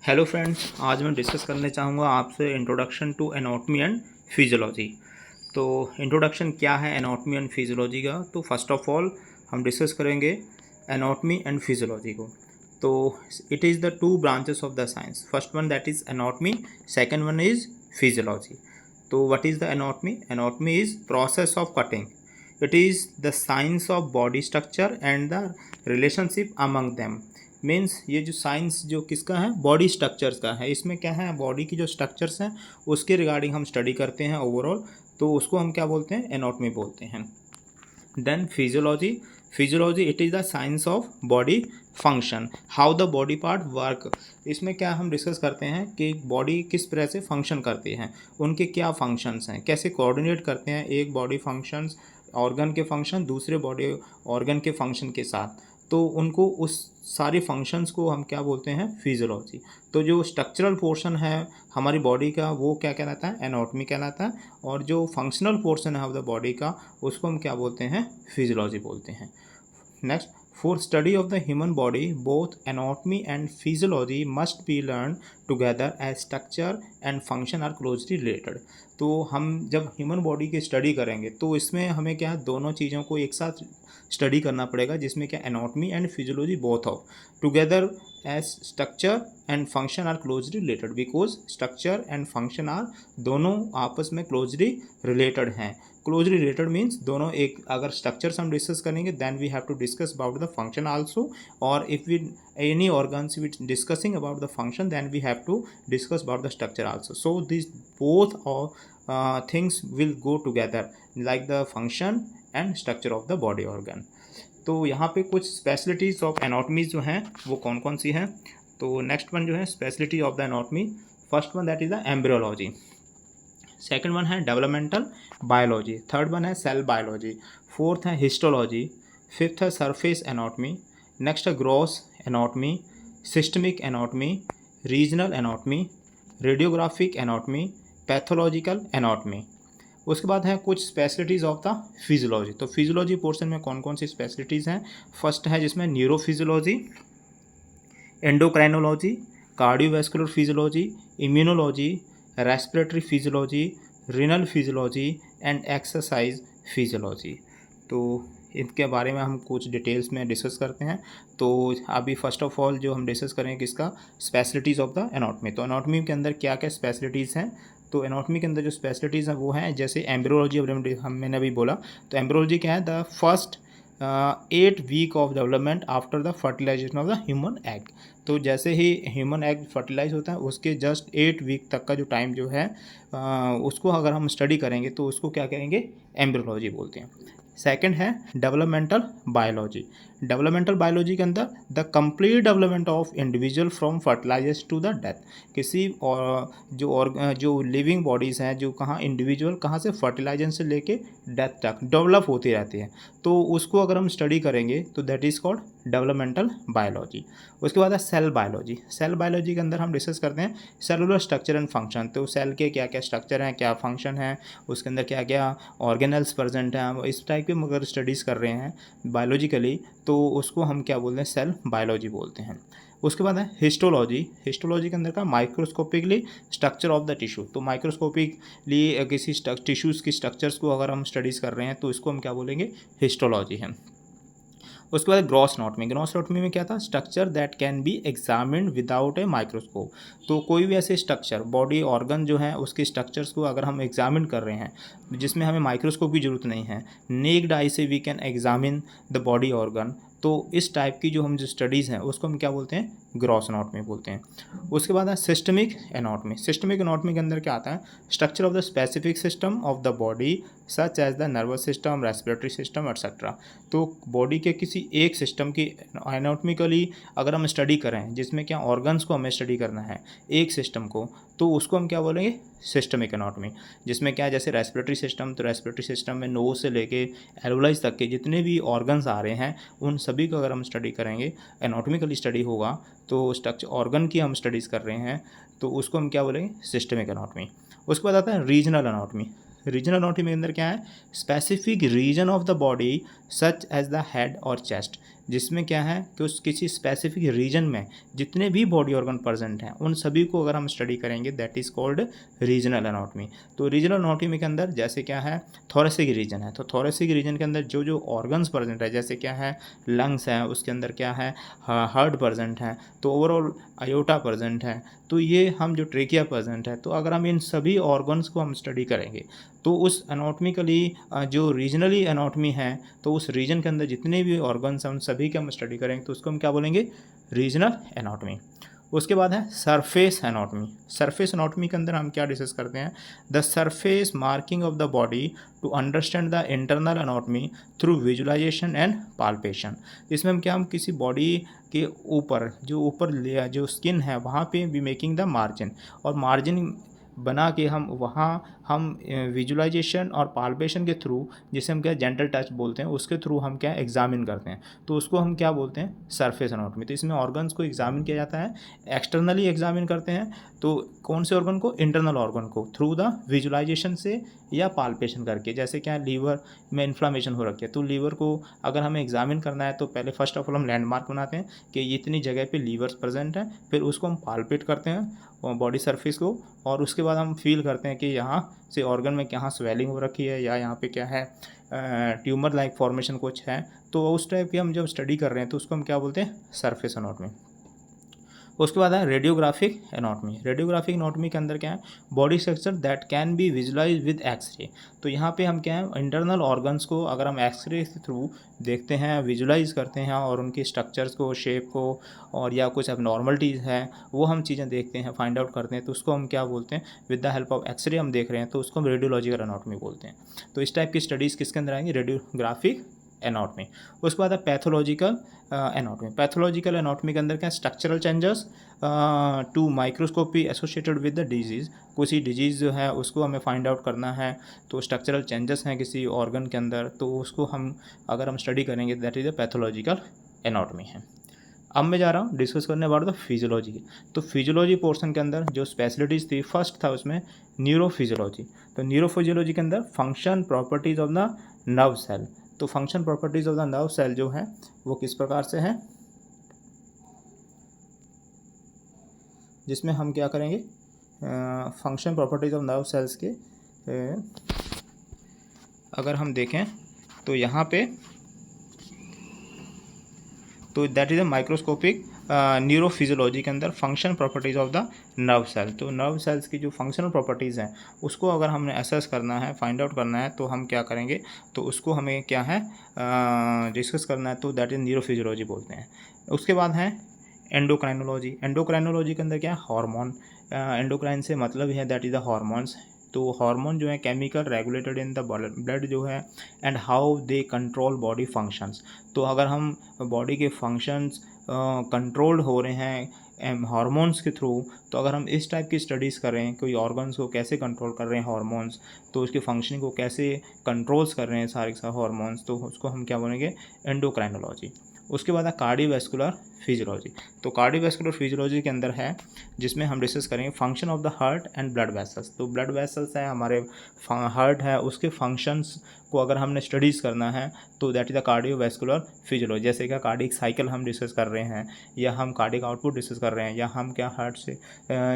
Hello friends, आज मैं discuss करने चाहूँगा आपसे introduction to anatomy and physiology. तो इंट्रोडक्शन क्या है एनाटॉमी एंड फिजियोलॉजी का? तो फर्स्ट ऑफ ऑल हम डिस्कस करेंगे एनाटॉमी एंड फिजियोलॉजी को। तो it is the two branches of the science. First one that is anatomy, second one is physiology. तो what is the anatomy? Anatomy is process of cutting. It is the science of body structure and the relationship among them. Means ये जो science जो किसका है, body structures का है। इसमें क्या है, बॉडी की जो स्ट्रक्चर्स हैं उसके रिगार्डिंग हम स्टडी करते हैं ओवरऑल, तो उसको हम क्या बोलते हैं, एनाटॉमी बोलते हैं। Then physiology, physiology it is the science of body function, how the body part work. इसमें क्या हम डिस्कस करते हैं कि बॉडी किस तरह से फंक्शन करती है, उनके क्या फंक्शंस हैं, कैसे कोऑर्डिनेट करते हैं एक बॉडी फंक्शंस, ऑर्गन के फंक्शन दूसरे बॉडी ऑर्गन के फंक्शन के साथ, तो उनको उस सारे फंक्शंस को हम क्या बोलते हैं, फिजियोलॉजी। तो जो स्ट्रक्चरल पोर्शन है हमारी बॉडी का वो क्या कहलाता है, एनाटॉमी कहलाता है, और जो फंक्शनल पोर्शन है ऑफ द बॉडी का उसको हम क्या बोलते हैं, फिजियोलॉजी बोलते हैं। Next, for study of the human body both anatomy and physiology must be learn together as structure and function are closely related. तो हम जब ह्यूमन बॉडी की स्टडी करेंगे तो इसमें हमें क्या है, दोनों चीज़ों को एक साथ स्टडी करना पड़ेगा, जिसमें क्या anatomy and physiology both of together as structure and function are closely related, because structure and function are दोनों आपस में क्लोजली रिलेटेड हैं। क्लोजली रिलेटेड मीन्स दोनों एक, अगर स्ट्रक्चर्स हम डिस्कस करेंगे then we have to discuss about the function also, और if we any organs with discussing about the function then we have to discuss about the structure also. So these both things will go together like the function and structure of the body organ. तो यहाँ पे कुछ specialities of एनाटॉमीज जो हैं वो कौन कौन सी हैं? तो नेक्स्ट वन जो है speciality of the anatomy, first one that is the embryology, second one है डेवलपमेंटल बायोलॉजी, थर्ड वन है सेल बायोलॉजी, फोर्थ है हिस्टोलॉजी, फिफ्थ है सरफेस एनाटॉमी, नेक्स्ट है gross anatomy, systemic anatomy, regional anatomy, radiographic anatomy, pathological anatomy. उसके बाद है कुछ specialities of the physiology. तो फिजियोलॉजी पोर्शन में कौन कौन सी स्पेशलिटीज़ हैं? फर्स्ट है जिसमें neurophysiology, endocrinology, cardiovascular physiology, immunology, respiratory physiology, renal physiology and exercise physiology. तो इनके बारे में हम कुछ डिटेल्स में डिस्कस करते हैं। तो अभी फर्स्ट ऑफ ऑल जो हम डिस्कस करेंगे किसका, स्पेशलिटीज़ ऑफ द एनाटॉमी। तो एनाटॉमी के अंदर क्या क्या स्पेशलिटीज़ हैं? तो एनाटॉमी के अंदर जो स्पेशलिटीज़ हैं वो हैं जैसे एम्ब्रियोलॉजी, मैंने अभी बोला। तो एम्ब्रियोलॉजी क्या है, the first 8 week of development after the fertilization of the human egg. तो जैसे ही ह्यूमन एग फर्टिलाइज होता है उसके जस्ट 8 वीक तक का जो टाइम जो है उसको अगर हम स्टडी करेंगे तो उसको क्या कहेंगे, एम्ब्रियोलॉजी बोलते हैं। सेकंड है डेवलपमेंटल बायोलॉजी। डेवलपमेंटल बायोलॉजी के अंदर the complete development of individual from fertilization to the death. किसी और जो लिविंग बॉडीज़ हैं, जो कहाँ इंडिविजुअल कहाँ से फर्टिलाइजेशन से लेके डेथ तक डेवलप होती रहती है, तो उसको अगर हम स्टडी करेंगे तो that is called developmental biology. उसके बाद है सेल बायोलॉजी। सेल बायोलॉजी के अंदर हम डिस्कस करते हैं सेलुलर स्ट्रक्चर एंड फंक्शन। तो सेल के क्या क्या स्ट्रक्चर हैं, क्या फंक्शन है, उसके अंदर क्या क्या ऑर्गेनल्स प्रेजेंट हैं, इस टाइप के अगर स्टडीज़ कर रहे हैं बायोलॉजिकली तो उसको हम क्या बोलते हैं, सेल बायोलॉजी बोलते हैं। उसके बाद है हिस्टोलॉजी। हिस्टोलॉजी के अंदर का microscopically structure of the tissue. तो माइक्रोस्कोपिकली किसी टिश्यूज़ की स्ट्रक्चर्स को अगर हम स्टडीज़ कर रहे हैं तो इसको हम क्या बोलेंगे, हिस्टोलॉजी है। उसके बाद ग्रॉस एनाटॉमी। ग्रॉस एनाटॉमी में क्या था, structure that can B examined without a microscope. तो कोई भी ऐसे स्ट्रक्चर, बॉडी ऑर्गन जो है उसके स्ट्रक्चर्स को अगर हम एग्जामिन कर रहे हैं जिसमें हमें माइक्रोस्कोप की ज़रूरत नहीं है, नेक्ड आई से we can examine the body organ, तो इस टाइप की जो हम जो स्टडीज़ हैं उसको हम क्या बोलते हैं, ग्रॉस एनाटॉमी बोलते हैं। उसके बाद है सिस्टमिक एनाटॉमी। सिस्टमिक एनाटॉमी के अंदर क्या आता है, structure of the specific system of the body such as the nervous system, respiratory system etcetera. तो बॉडी के किसी एक सिस्टम की एनाटॉमिकली अगर हम स्टडी करें, जिसमें क्या ऑर्गन्स को हमें स्टडी करना है एक सिस्टम को, तो उसको हम क्या बोलेंगे, सिस्टमिक एनाटॉमी। जिसमें क्या है, जैसे रेस्पिरेटरी सिस्टम, तो रेस्पिरेटरी सिस्टम में नोज से लेके एल्वोलाइज तक के जितने भी ऑर्गन्स आ रहे हैं उन सभी को अगर हम स्टडी करेंगे, एनाटॉमिकली स्टडी होगा, तो स्ट्रक्चर ऑर्गन की हम स्टडीज़ कर रहे हैं तो उसको हम क्या बोलेंगे, सिस्टमिक एनाटॉमी। उसके बाद आता है रीजनल एनाटॉमी। रीजनल एनाटॉमी के अंदर क्या है, specific region of the body such as the head और चेस्ट। जिसमें क्या है कि उस किसी स्पेसिफिक रीजन में जितने भी बॉडी ऑर्गन प्रेजेंट हैं उन सभी को अगर हम स्टडी करेंगे that is called regional anatomy. तो रीजनल एनाटॉमी के अंदर जैसे क्या है थोरेसिक रीजन है, तो थोरेसिक रीजन के अंदर जो जो ऑर्गन्स प्रेजेंट है जैसे क्या है लंग्स है, उसके अंदर क्या है हार्ट प्रेजेंट है, तो ओवरऑल आयोटा प्रेजेंट है, तो ये हम जो ट्रेकिया प्रेजेंट है, तो अगर हम इन सभी ऑर्गन्स को हम स्टडी करेंगे तो उस एनाटॉमिकली जो रीजनली एनाटॉमी है तो उस रीजन के अंदर जितने भी ऑर्गन्स हैं उन सभी के हम स्टडी करेंगे तो उसको हम क्या बोलेंगे रीजनल एनाटॉमी। उसके बाद है सरफेस एनाटॉमी। सरफेस एनाटॉमी के अंदर हम क्या डिस्कस करते हैं the surface marking of the body to understand the internal anatomy through visualization and palpation. इसमें हम क्या हम किसी बॉडी के ऊपर जो ऊपर लेयर जो स्किन है वहाँ पे भी मेकिंग द मार्जिन, और मार्जिन बना के हम वहाँ हम विजुअलाइजेशन और पाल्पेशन के थ्रू जिसे हम क्या जेंटल टच बोलते हैं उसके थ्रू हम क्या एग्जामिन करते हैं तो उसको हम क्या बोलते हैं सरफेस एनाटॉमी। तो इसमें ऑर्गन्स को एग्जामिन किया जाता है, एक्सटर्नली एग्जामिन करते हैं तो कौन से ऑर्गन को इंटरनल ऑर्गन को थ्रू द विजुअलाइजेशन से या पाल्पेशन करके। जैसे क्या लीवर में इन्फ्लामेशन हो रखी है तो लीवर को अगर हमें एग्जामिन करना है तो पहले फर्स्ट ऑफ ऑल हम लैंडमार्क बनाते हैं कि ये इतनी जगह पे लीवर्स प्रेजेंट है, फिर उसको हम पाल्पेट करते हैं बॉडी सरफेस को, और उसके बाद हम फील करते हैं कि यहाँ से ऑर्गन में कहाँ स्वेलिंग हो रखी है या यहाँ पे क्या है ट्यूमर लाइक फॉर्मेशन कुछ है, तो उस टाइप की हम जब स्टडी कर रहे हैं तो उसको हम क्या बोलते हैं सरफेस एनाटॉमी। उसके बाद है रेडियोग्राफिक एनाटॉमी। रेडियोग्राफिक एनाटॉमी के अंदर क्या है body structure that can be visualize with x-ray. तो यहाँ पे हम क्या है इंटरनल ऑर्गन्स को अगर हम एक्सरे के थ्रू देखते हैं विजुलाइज करते हैं और उनकी स्ट्रक्चर्स को शेप को और या कुछ एबनॉर्मलिटीज़ है वो हम चीज़ें देखते हैं फाइंड आउट करते हैं तो उसको हम क्या बोलते हैं with the help of x-ray हम देख रहे हैं तो उसको हम रेडियोलॉजिकल एनाटॉमी बोलते हैं। तो इस टाइप की स्टडीज़ किसके अंदर आएंगी रेडियोग्राफिक एनाटॉमी। उसके बाद है पैथोलॉजिकल एनाटॉमी। पैथोलॉजिकल एनाटॉमी के अंदर क्या structural changes to microscopy associated with the disease. किसी डिजीज़ जो है उसको हमें फाइंड आउट करना है तो स्ट्रक्चरल चेंजेस हैं किसी ऑर्गन के अंदर तो उसको हम अगर हम स्टडी करेंगे that is the pathological anatomy है। अब मैं जा रहा हूँ डिस्कस करने अबाउट द फिजियोलॉजी। तो फिजियोलॉजी पोर्शन के अंदर जो स्पेशलिटीज़ थी फर्स्ट था उसमें न्यूरोफिजियोलॉजी। तो न्यूरोफिजियोलॉजी के अंदर function properties of the nerve cell. तो function properties of the nerve cell जो है वो किस प्रकार से है जिसमें हम क्या करेंगे function properties of nerve cells के अगर हम देखें तो यहाँ पे तो that is a microscopic neurophysiology के अंदर function properties of the nerve cell. तो नर्व सेल्स की जो फंक्शनल प्रॉपर्टीज़ हैं उसको अगर हमने असेस करना है फाइंड आउट करना है तो हम क्या करेंगे तो उसको हमें क्या है डिस्कस करना है तो दैट इज़ न्यूरोफिजियोलॉजी बोलते हैं। उसके बाद है एंडोक्राइनोलॉजी। एंडोक्राइनोलॉजी के अंदर क्या है हार्मोन। एंडोक्राइन से मतलब है दैट इज़ द हार्मोन्स। तो हार्मोन जो है chemical regulated in the blood जो है and how they control body functions. तो अगर हम बॉडी के फंक्शंस कंट्रोल्ड हो रहे हैं हार्मोन्स के थ्रू तो अगर हम इस टाइप की स्टडीज़ करें कोई ऑर्गन्स को कैसे कंट्रोल कर रहे हैं हार्मोन्स तो उसकी फंक्शनिंग को कैसे कंट्रोल्स कर रहे हैं सारे के सारे हार्मोन्स तो उसको हम क्या बोलेंगे एंडोक्राइनोलॉजी। उसके बाद है कार्डियोवैस्कुलर फिजियोलॉजी। तो कार्डियोवैस्कुलर फिजियोलॉजी के अंदर है जिसमें हम डिस्कस करेंगे function of the heart and blood vessels. तो ब्लड वेसल्स है हमारे हार्ट है उसके फंक्शंस को अगर हमने स्टडीज़ करना है तो that is the cardiovascular physiology. जैसे क्या कार्डिक साइकिल हम डिस्कस कर रहे हैं या हम कार्डिक आउटपुट डिस्कस कर रहे हैं या हम क्या हार्ट से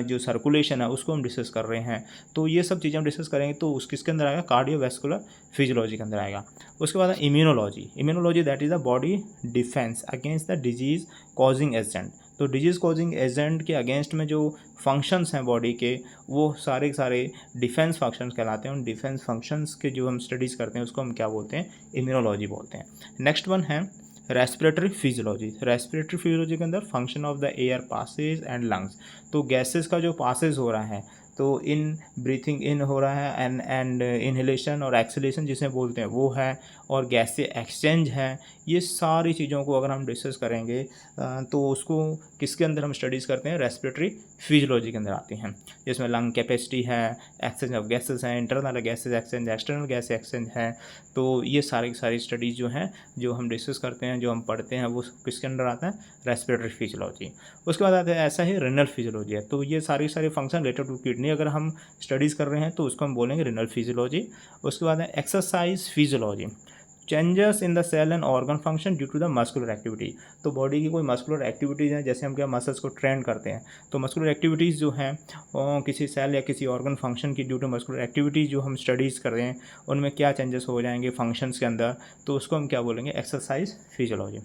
जो सर्कुलेशन है उसको हम डिस्कस कर रहे हैं तो ये सब चीज़ें हम डिस्कस करेंगे तो उस किसके अंदर आएगा कार्डियोवैस्कुलर फिजियोलॉजी के अंदर आएगा। उसके बाद immunology. Immunology that is the body defence against the disease causing agent. तो डिजीज़ कॉजिंग एजेंट के अगेंस्ट में जो फंक्शंस हैं बॉडी के वो सारे के सारे डिफेंस फंक्शंस कहलाते हैं। उन डिफेंस फंक्शंस के जो हम स्टडीज़ करते हैं उसको हम क्या बोलते हैं इम्यूनोलॉजी बोलते हैं। नेक्स्ट वन है रेस्पिरेटरी फिजियोलॉजी। रेस्पिरेटरी फिजियोलॉजी के अंदर function of the air passage and lungs. तो गैसेस का जो पासेज हो रहा है तो इन ब्रीथिंग इन हो रहा है एंड इनहेलेशन और एक्सलेशन जिसे बोलते हैं वो है और गैस से एक्सचेंज है। ये सारी चीज़ों को अगर हम डिस्कस करेंगे तो उसको किसके अंदर हम स्टडीज़ करते हैं रेस्पिरेटरी फिजियोलॉजी के अंदर आती हैं जिसमें लंग कैपेसिटी है एक्सचेंज ऑफ गैसेस हैं internal gases exchange external gas exchange है। तो ये सारी स्टडीज़ जो हैं जो हम डिस्कस करते हैं जो हम पढ़ते हैं वो किसके अंदर आता है रेस्पिरेटरी फिजियोलॉजी। उसके बाद आता है ऐसा ही रेनल फिजियोलॉजी है। तो ये सारे फंक्शन रिलेटेड टू किडनी अगर हम स्टडीज़ कर रहे हैं तो उसको हम बोलेंगे रेनल फिजियोलॉजी। उसके बाद है exercise physiology. Changes in the cell and organ function due to the muscular activity. तो बॉडी की कोई मस्कुलर एक्टिविटीज़ हैं, जैसे हम क्या मसल्स को ट्रेन करते हैं, तो मस्कुलर एक्टिविटीज़ जो हैं किसी सेल या किसी ऑर्गन फंक्शन की ड्यू टू मस्कुलर एक्टिविटीज़ जो हम स्टडीज़ कर रहे हैं उनमें क्या चेंजेस हो जाएंगे फंक्शंस के अंदर, तो उसको हम क्या बोलेंगे, एक्सरसाइज फिजियोलॉजी।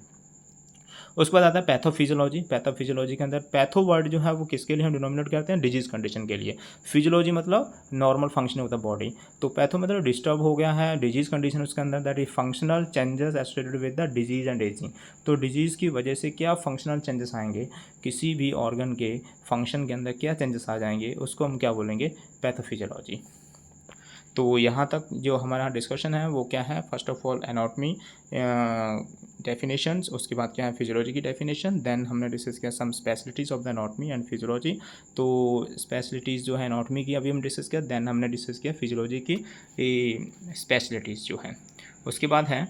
उसके बाद आता है पैथोफिजियोलॉजी। पैथोफिजियोलॉजी के अंदर पैथो वर्ड जो है वो किसके लिए हम डिनोमिनेट करते हैं, डिजीज कंडीशन के लिए। फिजियोलॉजी मतलब नॉर्मल फंक्शनिंग होता है बॉडी, तो पैथो मतलब डिस्टर्ब हो गया है, डिजीज कंडीशन उसके अंदर that is functional changes associated with the disease and ageing. तो डिजीज़ की वजह से क्या फंक्शनल चेंजेस आएंगे, किसी भी ऑर्गन के फंक्शन के अंदर क्या चेंजेस आ जाएंगे, उसको हम क्या बोलेंगे, पैथोफिजियोलॉजी। तो यहाँ तक जो हमारा डिस्कशन है वो क्या है, first of all anatomy definitions, उसके बाद क्या है फिजियोलॉजी की डेफिनेशन, देन हमने डिस्कस किया some specialities of the anatomy and physiology. तो स्पेशलिटीज़ जो है एनाटॉमी की अभी हम डिस्कस किया, देन हमने डिस्कस किया फिजियोलॉजी की स्पेशलिटीज़ जो हैं। उसके बाद है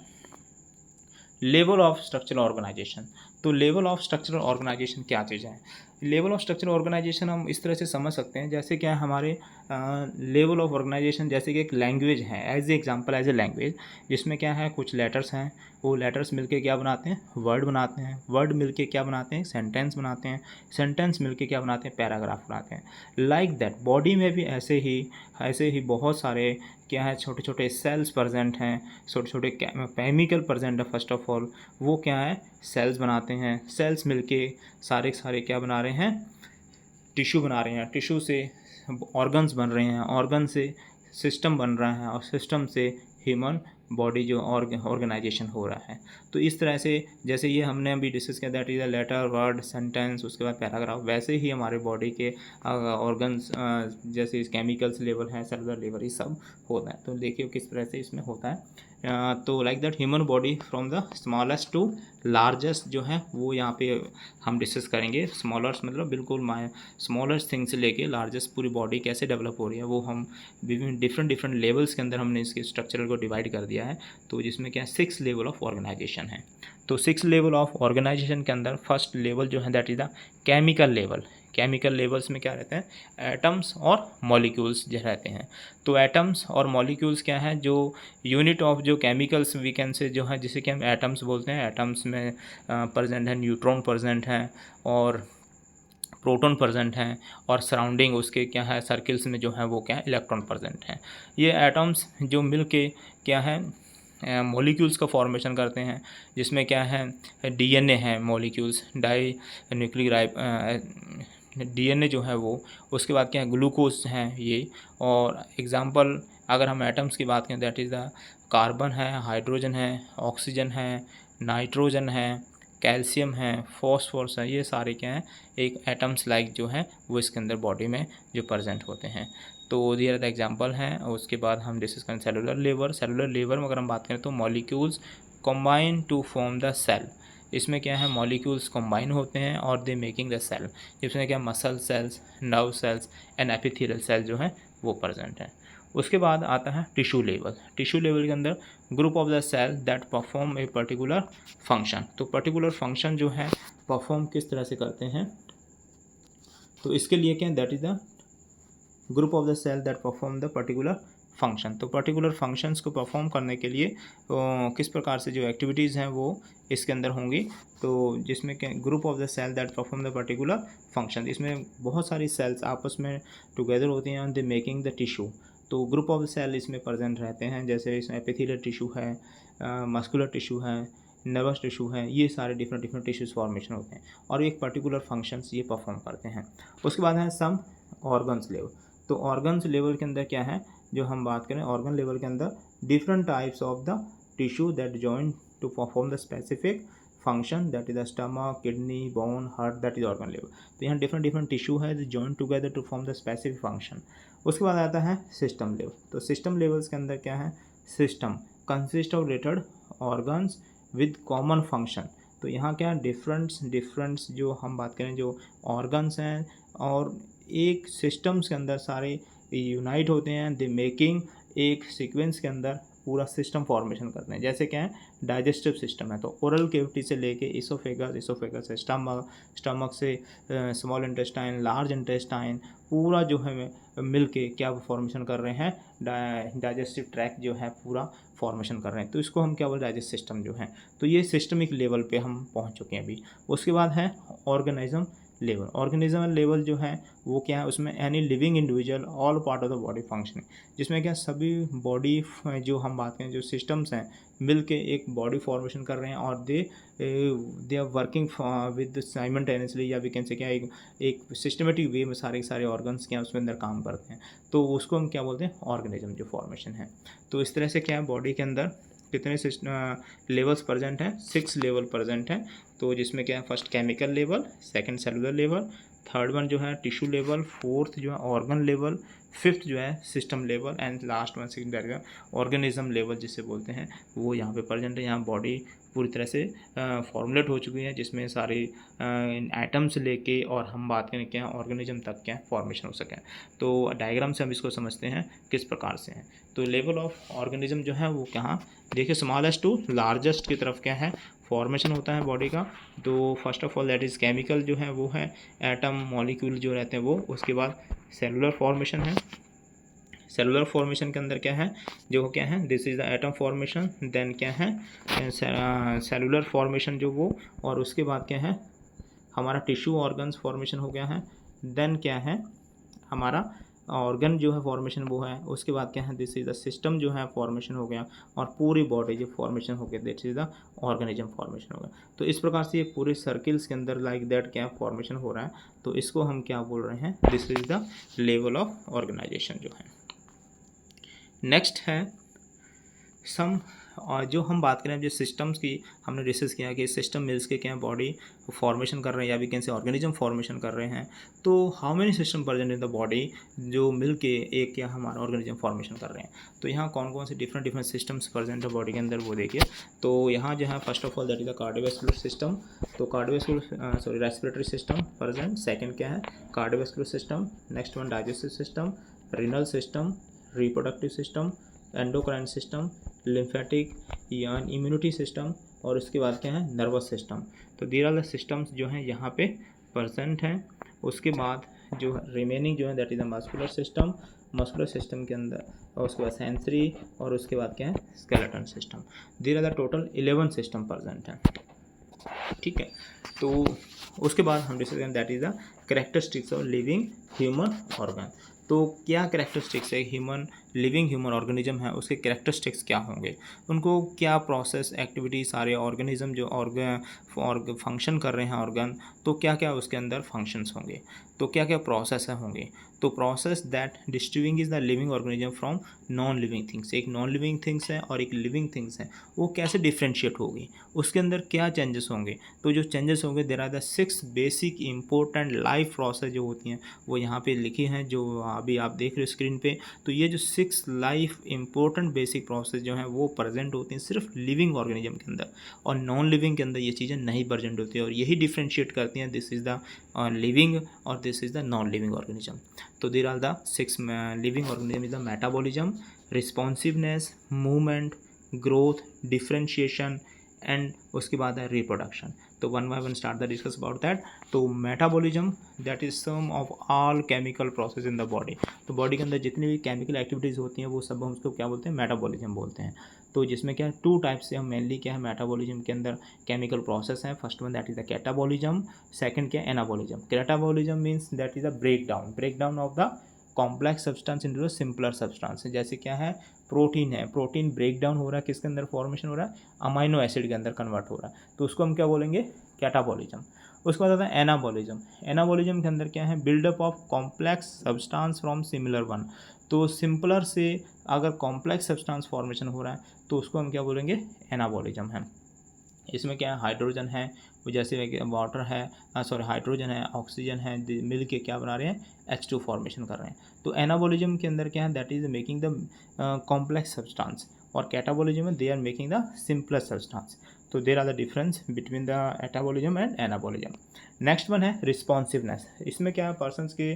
लेवल ऑफ स्ट्रक्चरल ऑर्गेनाइजेशन। तो लेवल ऑफ स्ट्रक्चरल ऑर्गेनाइजेशन क्या चीज़ है, लेवल ऑफ स्ट्रक्चरल ऑर्गेनाइजेशन हम इस तरह से समझ सकते हैं, जैसे क्या है हमारे लेवल ऑफ ऑर्गेनाइजेशन, जैसे कि एक लैंग्वेज है, as a example as a language, जिसमें क्या है कुछ लेटर्स हैं, वो लेटर्स मिलके क्या बनाते हैं, वर्ड बनाते हैं, वर्ड मिलके क्या बनाते हैं, सेंटेंस बनाते हैं, सेंटेंस मिलके क्या बनाते हैं, पैराग्राफ बनाते हैं। लाइक दैट बॉडी में भी ऐसे ही बहुत सारे क्या है छोटे छोटे सेल्स प्रेजेंट हैं, छोटे छोटे केमिकल प्रेजेंट है। फर्स्ट ऑफ ऑल वो क्या है, सेल्स बनाते हैं, सेल्स मिलके सारे सारे क्या बना रहे हैं, टिश्यू बना रहे हैं, टिश्यू से ऑर्गन्स बन रहे हैं, ऑर्गन से सिस्टम बन रहा है, और सिस्टम से ह्यूमन बॉडी जो ऑर्गेनाइजेशन हो रहा है। तो इस तरह से जैसे ये हमने अभी डिस्कस किया that is a letter, word, sentence, उसके बाद पैराग्राफ, वैसे ही हमारे बॉडी के ऑर्गन्स जैसे केमिकल्स लेवल है, सेलुलर लेवल, ये सब होता है। तो देखिए किस तरह से इसमें होता है। तो like that human body from the smallest to largest जो है वो यहाँ पे हम डिस्कस करेंगे। स्मॉलर्स मतलब बिल्कुल स्मॉलेस्ट थिंग से लेके लार्जेस्ट पूरी बॉडी कैसे डेवलप हो रही है वो हम विभिन्न डिफरेंट लेवल्स के अंदर हमने इसके स्ट्रक्चरल को डिवाइड कर दिया है। तो जिसमें क्या 6 लेवल ऑफ ऑर्गेनाइजेशन है। तो 6 लेवल ऑफ ऑर्गेनाइजेशन के अंदर फर्स्ट लेवल जो है that is the chemical level. Chemical levels में क्या रहते हैं, एटम्स और मॉलिक्यूल्स जो रहते हैं। तो एटम्स और मॉलिक्यूल्स क्या है, जो यूनिट ऑफ जो केमिकल्स वी कैन से जो है जिसे कि हम एटम्स बोलते हैं। एटम्स में प्रेजेंट है न्यूट्रॉन प्रेजेंट हैं और प्रोटॉन प्रेजेंट हैं, और सराउंडिंग उसके क्या है सर्किल्स में जो है वो क्या है इलेक्ट्रॉन प्रेजेंट हैं। ये एटम्स जो मिल के क्या है मॉलिक्यूल्स का फॉर्मेशन करते हैं, जिसमें क्या है डीएनए है, मॉलिक्यूल्स डाई न्यूक्लियोटाइड डीएनए जो है वो, उसके बाद क्या है ग्लूकोज हैं ये। और एग्जांपल अगर हम एटम्स की बात करें दैट इज़ द कार्बन है, हाइड्रोजन है, ऑक्सीजन है, नाइट्रोजन है, कैल्शियम है, फॉस्फोरस है, ये सारे क्या हैं एक एटम्स लाइक जो हैं वो इसके अंदर बॉडी में जो प्रेजेंट होते हैं। तो दियर द एग्जांपल हैं। उसके बाद हम डिस्कस करें सेलुलर लेवल। सेलुलर लेवल में अगर हम बात करें तो molecules combine to form the cell. इसमें क्या है मॉलिक्यूल्स कंबाइन होते हैं और दे मेकिंग द सेल, जिसमें क्या muscle cells, nerve cells and epithelial cell जो हैं वो प्रेजेंट हैं। उसके बाद आता है टिश्यू लेवल। टिश्यू लेवल के अंदर group of the cell that perform a particular function. तो पर्टिकुलर फंक्शन जो है परफॉर्म किस तरह से करते हैं, तो इसके लिए क्या that is the group of the cell that perform the particular function. तो पर्टिकुलर फंक्शंस को परफॉर्म करने के लिए किस प्रकार से जो एक्टिविटीज़ हैं वो इसके अंदर होंगी। तो जिसमें क्या group of the cell that perform the particular function, इसमें बहुत सारी सेल्स आपस में टुगेदर होती हैं and they making the tissue. तो ग्रुप ऑफ सेल इसमें प्रेजेंट रहते हैं, जैसे इसमें एपिथेलियल टिश्यू है, मस्कुलर टिश्यू है, नर्वस टिश्यू है, ये सारे डिफरेंट टिश्यूज फॉर्मेशन होते हैं और एक पर्टिकुलर फंक्शंस ये परफॉर्म करते हैं। उसके बाद है सम ऑर्गन्स लेवल। तो ऑर्गन्स लेवल के अंदर क्या है, जो हम बात करें ऑर्गन लेवल के अंदर different types of the tissue that join to perform the specific function that is the stomach, kidney, bone, heart, that is organ level. तो यहाँ डिफरेंट टिश्यू है जो join together to form the specific function. उसके बाद आता है system level. तो system levels के अंदर क्या है, system consist of related organs with common function. तो यहाँ क्या डिफरेंट्स जो हम बात करें जो ऑर्गन्स हैं और एक सिस्टम्स के अंदर सारे यूनाइट होते हैं, दे मेकिंग एक सीक्वेंस के अंदर पूरा सिस्टम फॉर्मेशन करते हैं। जैसे क्या है डाइजेस्टिव सिस्टम है, तो ओरल कैविटी से लेके इसोफेगस से स्टमक से स्मॉल इंटेस्टाइन, लार्ज इंटेस्टाइन, पूरा जो है मिल के क्या फॉर्मेशन कर रहे हैं, डाइजेस्टिव ट्रैक्ट जो है पूरा फॉर्मेशन कर रहे हैं। तो इसको हम क्या बोल रहे हैं, डाइजेस्ट सिस्टम जो है। तो ये सिस्टमिक लेवल पे हम पहुंच चुके हैं अभी। उसके बाद है ऑर्गेनिज्म लेवल। ऑर्गेनिज्म लेवल जो है वो क्या है, उसमें any living individual all part of the body functioning, जिसमें क्या सभी बॉडी जो हम बात करें जो सिस्टम्स हैं मिल के एक बॉडी फॉर्मेशन कर रहे हैं, और they are working with simultaneously, या वी कैन से क्या एक सिस्टमेटिक वे में सारे सारे ऑर्गन्स क्या उसमें अंदर काम करते हैं। तो उसको हम क्या बोलते हैं, ऑर्गेनिज्म जो फॉर्मेशन है। तो इस तरह से क्या है, बॉडी के अंदर कितने लेवल्स प्रेजेंट हैं, 6 लेवल प्रेजेंट हैं। तो जिसमें क्या है, first chemical level, second cellular level, third one जो है टिश्यू लेवल, फोर्थ जो है ऑर्गन लेवल, फिफ्थ जो है system level, and last one second organism level जिसे बोलते हैं, वो यहाँ पे प्रेजेंट है। यहाँ बॉडी पूरी तरह से फॉर्मुलेट हो चुकी है, जिसमें सारे एटम्स लेके और हम बात करें क्या ऑर्गेनिज्म तक क्या फॉर्मेशन हो सके। तो डायग्राम से हम इसको समझते हैं किस प्रकार से हैं। तो लेवल ऑफ ऑर्गेनिज्म जो है वो कहाँ, देखिए स्मॉलेस्ट टू लार्जेस्ट की तरफ क्या है फॉर्मेशन होता है बॉडी का। तो first of all that is chemical जो है वो है एटम मॉलिक्यूल जो रहते हैं वो। उसके बाद सेलुलर फॉर्मेशन है। सेलुलर फॉर्मेशन के अंदर क्या है, जो क्या है, this is the atom formation. Then क्या है सेलुलर फॉर्मेशन जो वो, और उसके बाद क्या है हमारा टिश्यू ऑर्गन्स फॉर्मेशन हो गया है। देन क्या है हमारा ऑर्गन जो है फॉर्मेशन वो है। उसके बाद क्या है, दिस इज़ द सिस्टम जो है फॉर्मेशन हो गया, और पूरी बॉडी जो फॉर्मेशन हो गया this is the organism formation हो गया। तो इस प्रकार से ये पूरे सर्किल्स के अंदर लाइक दैट क्या फॉर्मेशन हो रहा है। तो इसको हम क्या बोल रहे हैं, this is the level of organization जो है। नेक्स्ट है सम, और जो हम बात करें जो सिस्टम्स की हमने डिस्कस किया कि सिस्टम मिल्स के क्या बॉडी फॉर्मेशन कर रहे हैं, या भी कैसे ऑर्गेनिज्म फॉर्मेशन कर रहे हैं। तो how many system present in the body जो मिल के एक क्या हमारा ऑर्गेनिज्म फॉर्मेशन कर रहे हैं। तो यहाँ कौन कौन से डिफरेंट डिफरेंट सिस्टम्स प्रेजेंट है बॉडी के अंदर वो देखिए। तो यहाँ जो है first of all that is the cardiovascular system. तो cardiovascular sorry respiratory system present. Second क्या है cardiovascular system. Next one digestive system, renal system, reproductive system, endocrine system, lymphatic या इम्यूनिटी सिस्टम, और उसके बाद क्या है नर्वस सिस्टम। तो दीज आर द सिस्टम्स जो हैं यहाँ पे प्रेजेंट हैं। उसके बाद जो रिमेनिंग जो है that is the muscular system. Muscular system के अंदर, और उसके बाद सेंसरी, और उसके बाद क्या है skeleton system. These are the total 11 system present हैं, ठीक है। तो उसके बाद हम डिस्कस करें that is the characteristics of living human organ. तो क्या कैरेक्टरिस्टिक्स है ह्यूमन लिविंग ह्यूमन ऑर्गेनिज्म है, उसके कैरेक्टरिस्टिक्स क्या होंगे, उनको क्या प्रोसेस एक्टिविटी सारे ऑर्गेनिज्म जो फंक्शन कर रहे हैं ऑर्गन, तो क्या क्या उसके अंदर फंक्शंस होंगे, तो क्या क्या प्रोसेस होंगे। तो process that distinguish is the living organism from non living things. एक नॉन लिविंग थिंग्स है और एक लिविंग थिंग्स है, वो कैसे डिफ्रेंशिएट होगी, उसके अंदर क्या चेंजेस होंगे। तो जो चेंजेस होंगे there are the 6 basic important life process जो होती हैं वो यहाँ पे लिखी हैं, जो अभी आप देख रहे हो स्क्रीन पे। तो ये जो 6 लाइफ इंपॉर्टेंट बेसिक प्रोसेस जो हैं वो प्रेजेंट होती हैं सिर्फ लिविंग ऑर्गेनिज्म के अंदर, और नॉन लिविंग के अंदर ये चीज़ें नहीं प्रेजेंट होती है, और यही डिफ्रेंशिएट करती हैं दिस इज़ द लिविंग और this is the non living organism. तो there are the 6 living organism is the metabolism, responsiveness, movement, growth, differentiation, and उसके बाद है रिप्रोडक्शन। तो one by one start the discuss about that. तो metabolism that is sum of all chemical process in the body. तो body के अंदर जितनी भी केमिकल एक्टिविटीज़ होती हैं वो सब हम उसको क्या बोलते हैं, मेटाबॉलिज्म बोलते हैं। तो जिसमें क्या है 2 टाइप्स से हम मेनली क्या है मेटाबॉलिज्म के अंदर केमिकल प्रोसेस है। First one that is the catabolism, second क्या anabolism. Catabolism means that is the break down of the complex substance into simpler substance. जैसे क्या है प्रोटीन है, प्रोटीन ब्रेक डाउन हो रहा है, किसके अंदर फॉर्मेशन हो रहा है, अमाइनो एसिड के अंदर कन्वर्ट हो रहा है, तो उसको हम क्या बोलेंगे कैटाबॉलिज्म। उसके बाद आता है एनाबॉलिज्म। एनाबॉलिज्म के अंदर क्या है buildup of complex substance from similar one. तो सिंपलर से अगर कॉम्प्लेक्स सब्सटेंस फॉर्मेशन हो रहा है तो उसको हम क्या बोलेंगे एनाबॉलिज्म है। इसमें क्या है हाइड्रोजन है, वो जैसे वाटर है हाइड्रोजन है, ऑक्सीजन है, मिल के क्या बना रहे हैं H2 फॉर्मेशन कर रहे हैं। तो एनाबॉलिज्म के अंदर क्या है that is making the complex substance, और कैटाबॉलिज्म में they are making the simplest substance. तो there are the difference between the catabolism and anabolism. Next one है रिस्पॉन्सिवनेस। इसमें क्या है, पर्सनस के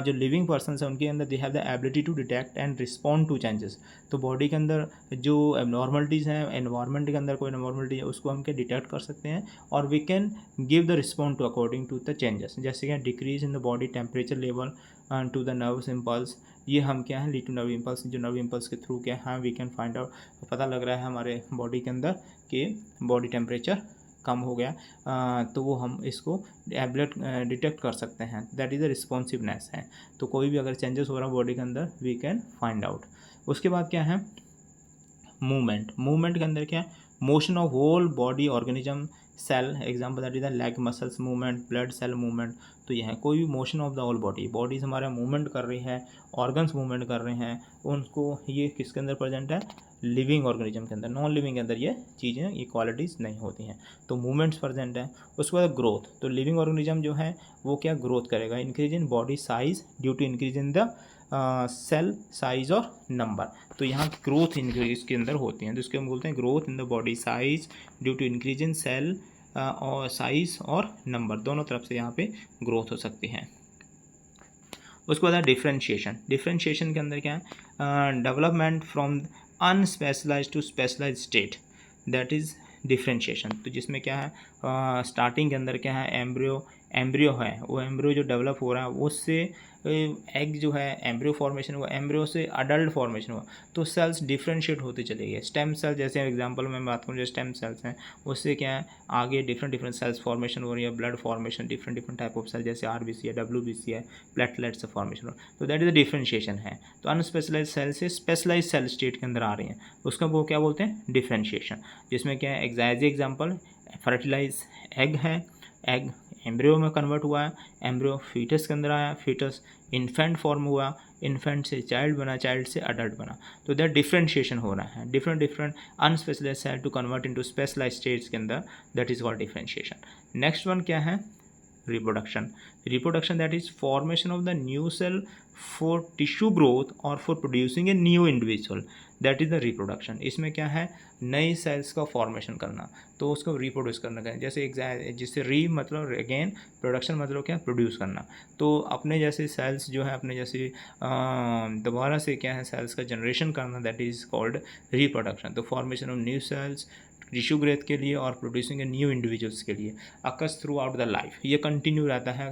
जो लिविंग पर्सनस हैं उनके अंदर they have the ability to detect and respond to changes. तो बॉडी के अंदर जो एबनॉर्मलिटीज़ हैं, एनवायरनमेंट के अंदर कोई एबनॉर्मलिटी है उसको हम क्या डिटेक्ट कर सकते हैं, और we can give the respond to according to the changes. जैसे क्या decrease in the body temperature level to the nerves impulse, ये हम क्या है लीड टू नर्व इम्पल्स, जो नर्व इम्पल्स के थ्रू क्या है वी कैन फाइंड आउट, पता लग रहा है हमारे बॉडी के अंदर कि बॉडी टेम्परेचर कम हो गया, तो वो हम इसको एबलेट डिटेक्ट कर सकते हैं, दैट इज़ द रिस्पॉन्सिवनेस है। तो कोई भी अगर चेंजेस हो रहा है बॉडी के अंदर वी कैन फाइंड आउट। उसके बाद क्या है मूवमेंट। मूवमेंट के अंदर क्या है, motion of whole body organism cell, example that is the leg muscles movement, blood cell movement. तो यह है कोई भी motion of the whole body, bodies हमारा मूवमेंट कर रही है, ऑर्गन्स मूवमेंट कर रहे हैं, उनको ये किसके अंदर प्रेजेंट है, लिविंग ऑर्गेनिज्म के अंदर। नॉन लिविंग के अंदर ये चीज़ें, ये क्वालिटीज़ नहीं होती हैं। तो मूवमेंट्स प्रेजेंट है। उसके बाद ग्रोथ, तो लिविंग ऑर्गेनिज्म जो है वो क्या ग्रोथ करेगा, increase in body size due to increase in the cell size और नंबर। तो यहाँ ग्रोथ इंक्रीज के अंदर होती हैं, तो इसके हम बोलते हैं growth in the body size due to increase in cell और साइज और नंबर, दोनों तरफ से यहाँ पे ग्रोथ हो सकती है। उसके बाद डिफ्रेंशिएशन। डिफ्रेंशिएशन के अंदर क्या है, development from unspecialized to specialized state, that is differentiation. तो जिसमें क्या है स्टार्टिंग के अंदर क्या है एम्ब्रियो है, वो एम्ब्रियो जो डेवलप हो रहा है उससे एग जो है एम्ब्रियो फॉर्मेशन हुआ, एम्ब्रियो से अडल्ट फॉर्मेशन हुआ, तो सेल्स डिफ्रेंशिएट होते चले गए। स्टेम सेल जैसे एग्जांपल में बात करूँ, जो स्टेम सेल्स हैं उससे क्या है आगे डिफरेंट सेल्स फॉर्मेशन हो रही है, blood formation, different type of cell जैसे आरबीसी है, डब्ल्यूबीसी है, प्लेटलेट्स से फॉर्मेशन हो रहा है, तो दैट इज द डिफ्रेंशिएशन है। तो अनस्पेशलाइज सेल से स्पेशलाइज सेल स्टेट के अंदर आ रही हैं, उसका वो क्या बोलते हैं डिफ्रेंशिएशन। जिसमें क्या है एग्जाम्पल फर्टिलाइज एग है, एग एम्ब्रियो में कन्वर्ट हुआ है, एम्ब्रियो फीटस के अंदर आया, फीटस इन्फेंट फॉर्म हुआ, इन्फेंट से चाइल्ड बना, चाइल्ड से अडल्ट बना, तो दैट डिफ्रेंशिएशन हो रहा है। Different unspecialise cell to convert into specialise states के अंदर, that is called differentiation. Next one क्या है reproduction. Reproduction, that is formation of the new cell for tissue growth or for producing a new individual, that is the reproduction. इसमें क्या है नई sales का formation करना, तो उसको रिप्रोड्यूस करना का, जैसे जिससे री मतलब अगेन प्रोडक्शन मतलब क्या प्रोड्यूस करना, तो अपने जैसे सेल्स जो है अपने जैसे दोबारा से क्या है सेल्स का जनरेशन करना, दैट इज़ कॉल्ड रिप्रोडक्शन। तो formation of new sales tissue growth के लिए और प्रोड्यूसिंग ए न्यू इंडिविजुअल्स के लिए अकस थ्रू आउट द लाइफ, ये कंटिन्यू रहता है,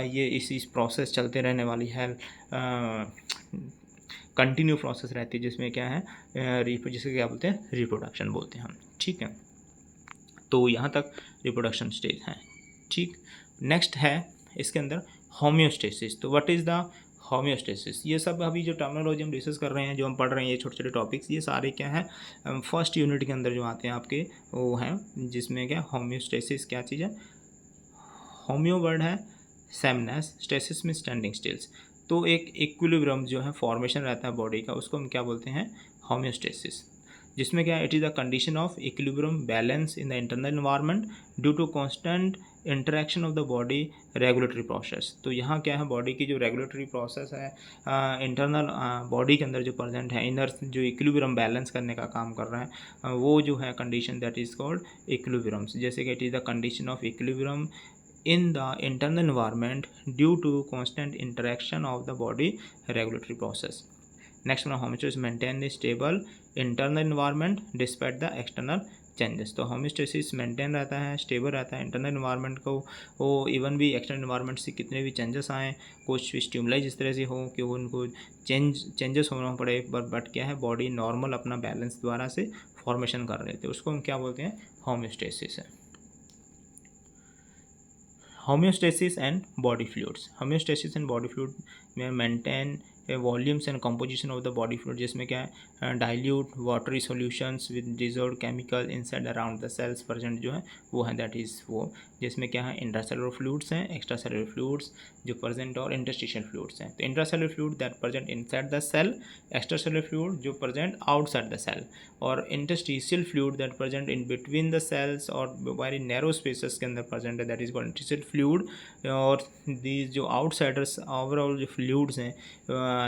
ये इस प्रोसेस चलते रहने वाली है, कंटिन्यू प्रोसेस रहती है, जिसमें क्या है जिसे क्या बोलते हैं रिप्रोडक्शन बोलते हैं हम, ठीक है। तो यहाँ तक रिप्रोडक्शन स्टेज है, ठीक। नेक्स्ट है इसके अंदर होम्योस्टेसिस। तो व्हाट इज़ द होम्योस्टेसिस, ये सब अभी जो टर्मिनोलॉजी हम डिस्कस कर रहे हैं, जो हम पढ़ रहे हैं, ये छोटे छोटे टॉपिक्स, ये सारे क्या है फर्स्ट यूनिट के अंदर जो आते हैं आपके वो हैं, जिसमें क्या होम्योस्टेसिस क्या चीज़ है, होम्यो वर्ड है सेमनेस, स्टेसिस में स्टैंडिंग स्टिल्स, तो एक इक्विलिब्रियम जो है फॉर्मेशन रहता है बॉडी का, उसको हम क्या बोलते हैं होम्योस्टेसिस। जिसमें क्या it is the condition of equilibrium balance in the internal environment due to constant interaction of the body regulatory process. तो यहाँ क्या है बॉडी की जो रेगुलेटरी प्रोसेस है इंटरनल बॉडी के अंदर जो प्रेजेंट है, इनर जो इक्विलिब्रियम बैलेंस करने का काम कर रहा है, वो जो है condition that is called equilibriums. जैसे कि it is the condition of equilibrium in the internal environment due to constant interaction of the body regulatory process. Next one, homeostasis maintain the stable internal environment despite the external changes. तो homeostasis maintain रहता है, stable रहता है internal environment को, वो even भी external environment से कितने भी चेंजेस आएँ, कुछ स्टिमुलाई जिस तरह से हो कि वो उनको चेंजेस होना पड़े, बट क्या है बॉडी नॉर्मल अपना बैलेंस द्वारा से फॉर्मेशन कर रहे थे, उसको हम क्या बोलते हैं होम्योस्टेसिस है। Homeostasis and body fluids. Homeostasis and body fluid में maintain volumes and composition of the body fluid, जिसमें क्या है dilute watery solutions with dissolve chemical inside around the cells present जो है वो है, दैट इज़ वो, जिसमें क्या है इंट्रासेलुलर फ्लूइड्स हैं, एक्स्ट्रा सेलुलर फ्लूइड्स जो प्रेजेंट और इंटरस्टिशियल फ्लूइड्स हैं। तो intracellular fluid that present inside the cell, extra cellular fluid जो प्रेजेंट आउटसाइड द सेल, और interstitial fluid that present in between the cells और वेरी नैरो स्पेसेस के अंदर present है, that is called interstitial fluid. और these जो outsiders overall जो fluids हैं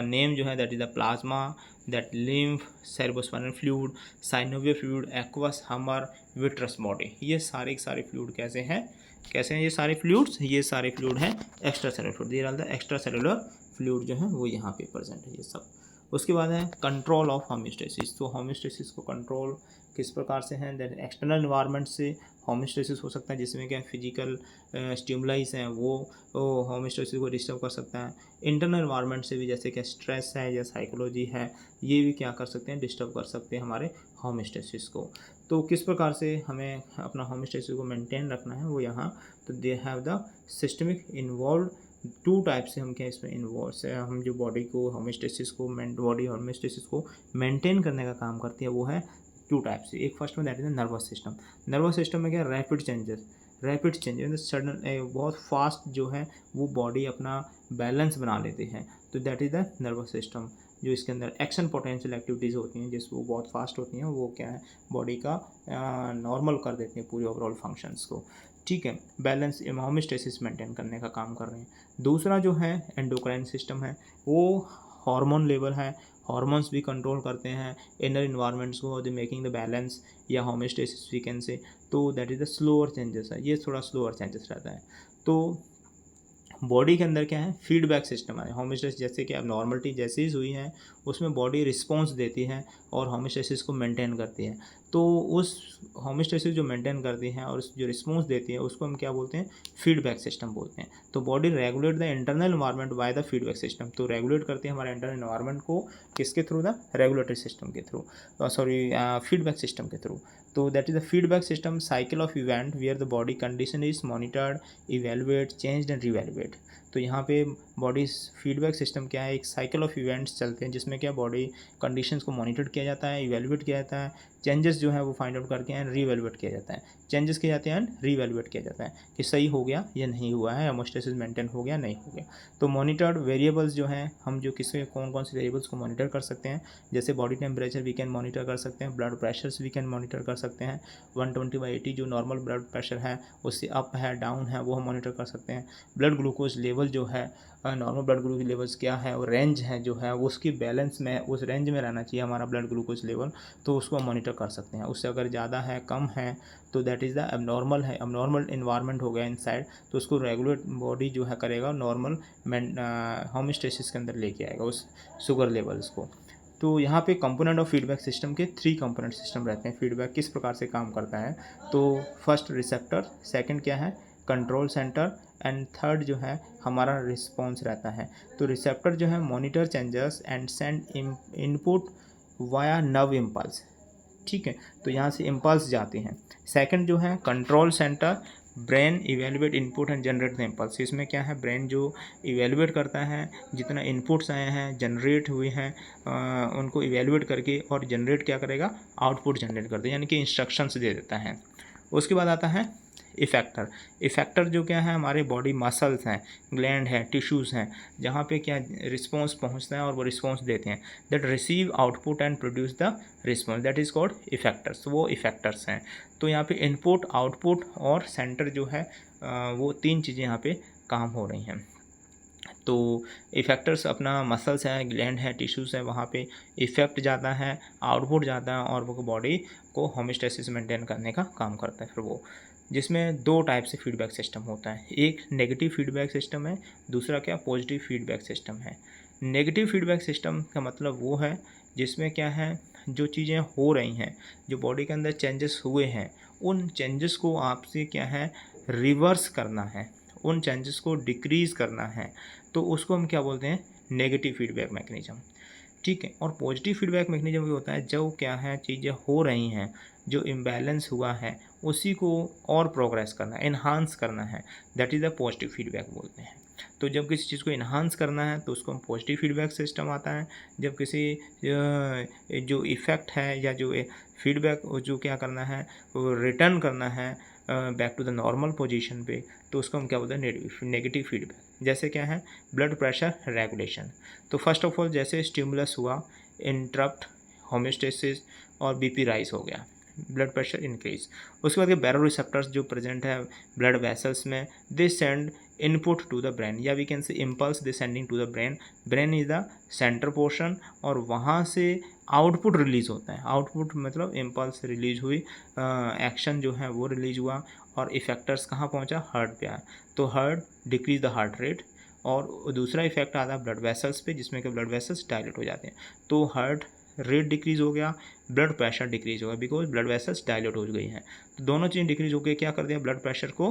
नेम जो है that is the plasma, that lymph, cerebrospinal fluid, synovial fluid, aqueous, हमर, विट्रस बॉडी, ये सारे फ्लूइड कैसे हैं कैसे हैं ये सारे फ्लूइड्स, ये सारे फ्लूइड हैं एक्स्ट्रा सेलुलर फ्लूइड, ये डालता है एक्स्ट्रा सेलुलर फ्लूइड जो है वो यहाँ पे प्रेजेंट है ये सब। उसके बाद है कंट्रोल ऑफ होम्योस्टेसिस। तो होम्योस्टेसिस को कंट्रोल किस प्रकार से है, दैट एक्सटर्नल इन्वायरमेंट से होम्योस्टेसिस हो सकता है, जिसमें क्या फिजिकल स्टिमुलाइज हैं वो होम्योस्टेसिस को डिस्टर्ब कर सकता है। इंटरनल इन्वायरमेंट से भी, जैसे कि स्ट्रेस है या साइकोलॉजी है, ये भी क्या कर सकते हैं, डिस्टर्ब कर सकते हैं हमारे होम्योस्टेसिस को। तो किस प्रकार से हमें अपना होम्योस्टेसिस को मेंटेन रखना है वो यहाँ, तो they have the systemic involve, two type से हम क्या इसमें इन्वॉल्व से हम जो बॉडी को होम्योस्टेसिस को बॉडी होम्योस्टेसिस को मेंटेन करने का काम करती है वो है टू टाइप से। एक फर्स्ट में that is nervous system. Nervous system में क्या रैपिड चेंजेस सडन बहुत फास्ट जो है वो बॉडी अपना बैलेंस बना लेते हैं, तो that is the nervous system. जो इसके अंदर एक्शन पोटेंशियल एक्टिविटीज़ होती हैं जिस वो बहुत फास्ट होती हैं, वो क्या है बॉडी का नॉर्मल कर देती हैं पूरी ओवरऑल फंक्शंस को, ठीक है, बैलेंस होम्योस्टेसिस मेंटेन करने का काम कर रहे हैं। दूसरा जो है एंडोक्राइन सिस्टम है, वो हार्मोन लेवल है, हार्मोन्स भी कंट्रोल करते हैं इनर इन्वायरमेंट्स को, द मेकिंग द बैलेंस या होम्योस्टेसिस वी कैन से। तो that is the slower changes है, ये थोड़ा स्लोअर चेंजेस रहता है। तो बॉडी के अंदर क्या है फीडबैक सिस्टम है। होम्योस्टेसिस जैसे कि अब नॉर्मलिटी जैसे ही हुई है उसमें बॉडी रिस्पॉन्स देती है और होम्योस्टेसिस को मेंटेन करती है। तो उस होम्योस्टेसिस जो मेंटेन करती है और उस जो रिस्पॉन्स देती है उसको हम क्या बोलते हैं, फीडबैक सिस्टम बोलते हैं। तो body regulate the internal environment by the feedback system. तो रेगुलेट करती है हमारे इंटरनल इन्वायरमेंट को किसके थ्रू, द रेगुलेटरी सिस्टम के थ्रू, फीडबैक सिस्टम के थ्रू। तो that is the feedback system cycle of event where the body condition is monitored, evaluate, changed and reevaluate. तो यहाँ पे बॉडी फीडबैक सिस्टम क्या है, एक साइकिल ऑफ इवेंट्स चलते हैं जिसमें क्या बॉडी कंडीशंस को मॉनिटर किया जाता है, इवेलुएट किया जाता है, चेंजेस जो है वो फाइंड आउट करके एंड रीवैल्यूएट किया जाता है, चेंजेस किए जाते हैं एंड रीवैल्यूएट किया जाता है कि सही हो गया या नहीं हुआ है, होम्योस्टेसिस मेंटेन हो गया नहीं हो गया। तो मॉनिटर्ड वेरिएबल्स जो हैं, हम जो किसी कौन कौन से वेरिएबल्स को मॉनिटर कर सकते हैं, जैसे body temperature we can monitor कर सकते हैं, blood pressures we can monitor कर सकते हैं, 120/80 जो नॉर्मल ब्लड प्रेशर है उससे अप है डाउन है वो हम मॉनिटर कर सकते हैं। ब्लड ग्लूकोज लेवल जो है, नॉर्मल ब्लड ग्लूकोज लेवल्स क्या है और रेंज है जो है वो उसकी बैलेंस में, उस रेंज में रहना चाहिए हमारा ब्लड ग्लूकोज लेवल, तो उसको हम मॉनिटर कर सकते हैं। उससे अगर ज़्यादा है कम है तो दैट इज़ द एबनॉर्मल है, एबनॉर्मल इन्वायरमेंट हो गया इनसाइड, तो उसको रेगुलेट बॉडी जो है करेगा, नॉर्मल होम्योस्टेसिस के अंदर लेके आएगा उस शुगर लेवल्स को। तो यहाँ पे कंपोनेंट ऑफ फीडबैक सिस्टम के 3 कंपोनेंट सिस्टम रहते हैं। फीडबैक किस प्रकार से काम करता है, तो फर्स्ट रिसेप्टर, सेकंड क्या है कंट्रोल सेंटर एंड थर्ड जो है हमारा रिस्पॉन्स रहता है। तो रिसेप्टर जो है monitor changes and send input via nerve impulse, ठीक है, तो यहाँ से इम्पल्स जाते हैं। सेकंड जो है control centre, brain evaluate input and generate the impulse. इसमें क्या है ब्रेन जो इवेलुएट करता है जितना इनपुट्स आए हैं जनरेट हुए हैं उनको इवेलुएट करके और जनरेट क्या करेगा, आउटपुट जनरेट करते हैं, यानी कि इंस्ट्रक्शंस दे देता है। उसके बाद आता है इफेक्टर। इफेक्टर जो क्या है हमारे बॉडी मसल्स हैं, ग्लैंड है, टिश्यूज़ हैं, जहाँ पे क्या रिस्पॉन्स पहुँचता है और वो रिस्पॉन्स देते हैं, that receive output and produce the response, that is called effectors. वो इफेक्टर्स हैं। तो यहाँ पे इनपुट, आउटपुट और सेंटर जो है वो 3 चीज़ें यहाँ पे काम हो रही हैं। तो इफेक्टर्स अपना मसल्स हैं, ग्लैंड है, टिश्यूज़ है, वहाँ पे इफेक्ट जाता है, आउटपुट जाता है और वो बॉडी को होम्योस्टेसिस मेंटेन करने का काम करता है। फिर वो जिसमें 2 टाइप से फीडबैक सिस्टम होता है, एक नेगेटिव फीडबैक सिस्टम है, दूसरा क्या पॉजिटिव फीडबैक सिस्टम है। नेगेटिव फीडबैक सिस्टम का मतलब वो है जिसमें क्या है जो चीज़ें हो रही हैं, जो बॉडी के अंदर चेंजेस हुए हैं, उन चेंजेस को आपसे क्या है रिवर्स करना है, उन चेंजेस को डिक्रीज़ करना है, तो उसको हम क्या बोलते हैं नेगेटिव फीडबैक मैकेनिज्म, ठीक है। और पॉजिटिव फीडबैक मैकेनिज्म भी होता है जो क्या है चीज़ें हो रही हैं, जो इम्बैलेंस हुआ है उसी को और प्रोग्रेस करना है, इन्हांस करना है, that is the positive feedback बोलते हैं। तो जब किसी चीज़ को इन्हांस करना है तो उसको हम पॉजिटिव फीडबैक सिस्टम आता है। जब किसी जो इफ़ेक्ट है या जो फीडबैक जो क्या करना है वो रिटर्न करना है back to the normal position पे, तो उसको हम क्या बोलते हैं नेगेटिव फीडबैक। जैसे क्या है ब्लड प्रेशर रेगुलेशन। तो फर्स्ट ऑफ ऑल जैसे स्टिमुलस हुआ, इंटरप्ट, होम्योस्टेसिस और बीपी राइज हो गया, ब्लड प्रेशर इंक्रीज। उसके बाद के बैरो रिसेप्टर्स जो प्रेजेंट है ब्लड वेसल्स में, they send input to the brain, या we can say impulse descending to the brain. Brain is the centre portion, और वहाँ से आउटपुट रिलीज होता है। आउटपुट मतलब इम्पल्स रिलीज हुई, एक्शन जो है वो रिलीज हुआ, और इफेक्टर्स कहाँ पहुँचा, हार्ट पे आया। तो heart decrease the heart rate, और दूसरा इफेक्ट आता है ब्लड वेसल्स पे, जिसमें कि ब्लड वेसल्स डायलेट हो जाते हैं। तो हार्ट रेट डिक्रीज हो गया, ब्लड प्रेशर डिक्रीज हो गया, बिकॉज ब्लड वेसल्स डायलेट हो गई हैं। तो दोनों चीज़ डिक्रीज होकर क्या कर दिया, ब्लड प्रेशर को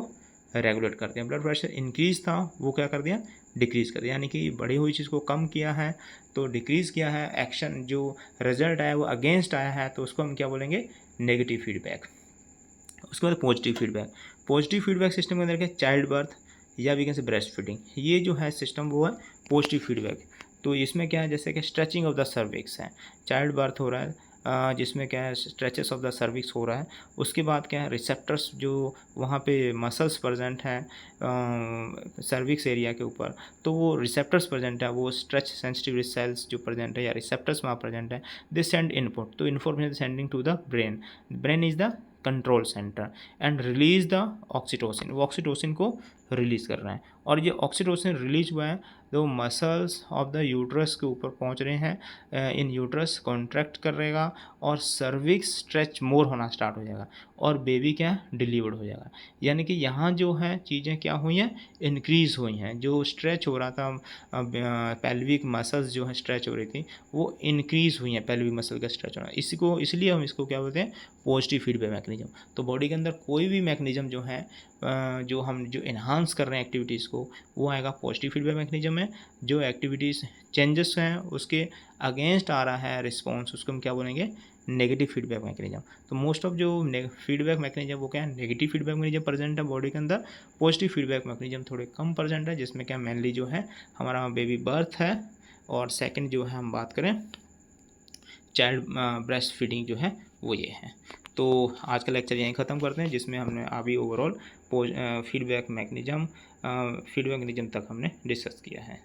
रेगुलेट कर दिया। ब्लड प्रेशर इंक्रीज था, वो क्या कर दिया, डिक्रीज कर दिया, यानी कि बढ़ी हुई चीज़ को कम किया है, तो डिक्रीज किया है। एक्शन जो रिजल्ट आया वो अगेंस्ट आया है, तो उसको हम क्या बोलेंगे, नेगेटिव फीडबैक। उसके बाद positive feedback. Positive feedback system के अंदर क्या, चाइल्ड बर्थ या we can say breast feeding, ये जो है सिस्टम वो है पॉजिटिव फीडबैक। तो इसमें क्या है, जैसे कि स्ट्रेचिंग ऑफ द सर्विक्स है, चाइल्ड बर्थ हो रहा है, जिसमें क्या है स्ट्रेचेस ऑफ द सर्विक्स हो रहा है। उसके बाद क्या है, रिसेप्टर्स जो वहाँ पे मसल्स प्रेजेंट हैं सर्विक्स एरिया के ऊपर, तो वो रिसेप्टर्स प्रेजेंट है, वो स्ट्रेच सेंसिटिव सेल्स जो प्रेजेंट है या रिसेप्टर्स वहाँ प्रेजेंट है, दे सेंड इनपुट। तो information sending to the brain, brain is the control centre, and release the oxytocin, वो ऑक्सीटोसिन को रिलीज़ कर रहे हैं। और ये ऑक्सीटोसिन रिलीज हुआ है तो मसल्स ऑफ द यूट्रस के ऊपर पहुंच रहे हैं, इन यूट्रस कॉन्ट्रैक्ट करेगा, और सर्विक्स स्ट्रेच मोर होना स्टार्ट हो जाएगा, और बेबी क्या डिलीवर्ड हो जाएगा। यानी कि यहाँ जो है चीज़ें क्या हुई हैं, इंक्रीज़ हुई हैं। जो स्ट्रेच हो रहा था, पेल्विक मसल्स जो है स्ट्रेच हो रही थी, वो इंक्रीज़ हुई हैं, पेल्विक मसल का स्ट्रेच होना। इसको इसलिए हम इसको क्या बोलते हैं, पॉजिटिव फीडबैक मैकेनिज्म। तो बॉडी के अंदर कोई भी मैकेनिज्म जो है, जो हम जो इन्हांस कर रहे हैं एक्टिविटीज़ को, वो आएगा पॉजिटिव फीडबैक मैकेनिज्म में। जो एक्टिविटीज़ चेंजेस हैं उसके अगेंस्ट आ रहा है रिस्पॉन्स, उसको हम क्या बोलेंगे, नेगेटिव फीडबैक मैकेनिज्म। तो मोस्ट ऑफ जो फीडबैक मैकेनिज्म वो क्या है, नेगेटिव फीडबैक मैकेनिज्म प्रेजेंट है बॉडी के अंदर। पॉजिटिव फीडबैक मैकेनिज्म थोड़े कम प्रेजेंट है, जिसमें क्या मेनली जो है हमारा बेबी बर्थ है, और सेकेंड जो है हम बात करें चाइल्ड ब्रेस्ट फीडिंग जो है वो ये है। तो आज का लेक्चर यहीं ख़त्म करते हैं, जिसमें हमने अभी ओवरऑल फीडबैक मैकेनिज्म तक हमने डिस्कस किया है।